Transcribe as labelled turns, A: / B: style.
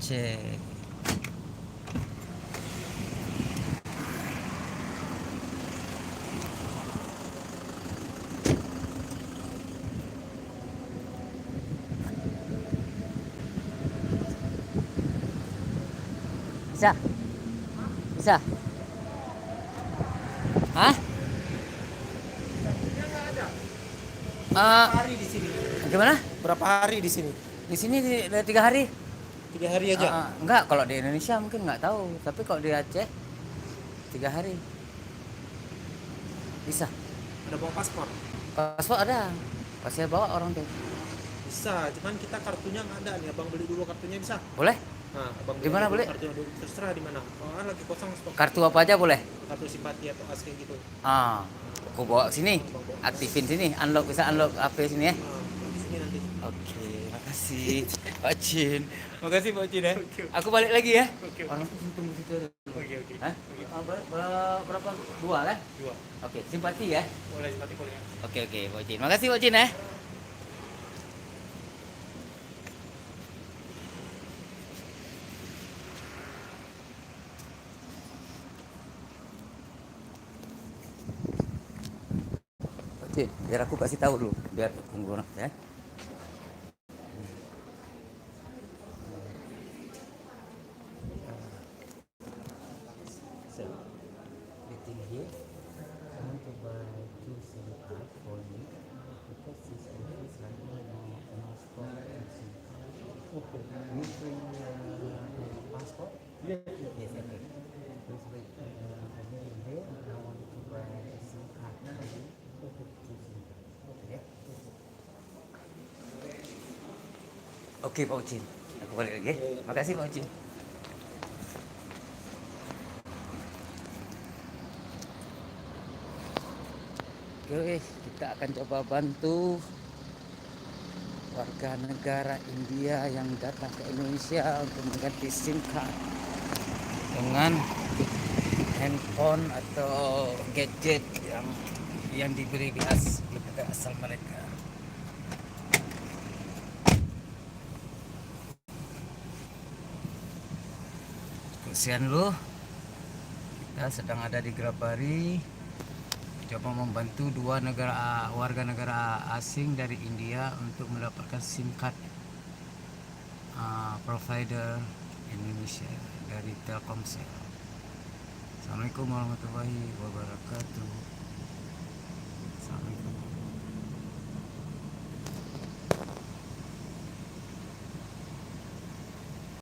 A: Aceh. Bisa? Bisa? Hah?
B: Hari di sini.
A: Gimana?
B: Berapa hari di sini?
A: Di sini 3 hari.
B: 3 hari aja.
A: Enggak, kalau di Indonesia mungkin nggak tahu, tapi kalau di Aceh 3 hari bisa.
B: Ada bawa paspor?
A: Paspor ada, pasti bawa orang tuh.
B: Bisa, cuman kita kartunya nggak ada nih. Abang beli dulu kartunya bisa?
A: Boleh?
B: Nah, abang
A: Di
B: beli
A: mana
B: dulu
A: boleh?
B: kartunya dulu. Terserah di mana. Oh, lagi kosong stok.
A: Kartu apa aja boleh?
B: Kartu simpati atau as kayak gitu.
A: Aku bawa sini,
B: Abang bawa.
A: aktifin sini, unlock, bisa unlock HP sini ya.
B: Di sini nanti.
A: Oke, makasih Pak Cin. Makasih Pak Cin ya.
B: Oke.
A: Aku balik lagi ya.
B: Oke.
A: Orang tunggu situ.
B: Oke.
A: Hah? Berapa? 2 kan?
B: 2.
A: Oke, simpati ya.
B: Boleh simpati boleh.
A: Oke, Pak Cin. Makasih Pak Cin ya. Pak Cin, biar aku kasih tahu dulu, biar tunggu ya. Waiting here. I want to buy 2 SIM card for you because this office like no stock and SIM card. Okay. You bring passport? Yes. Yes, okay. Please wait a minute here. I want to buy a SIM card for you. Okay. 2 SIM card. Okay. Oke, Pak Ucin. Aku balik lagi. Makasih Pak Ucin. Oke, kita akan coba bantu warga negara India yang datang ke Indonesia untuk mengganti SIM card dengan handphone atau gadget yang diberi di negara asal mereka. Kesian lu, kita sedang ada di Grabari. Coba membantu warga negara asing dari India untuk mendapatkan SIM card provider Indonesia dari Telkomsel. Assalamualaikum warahmatullahi wabarakatuh.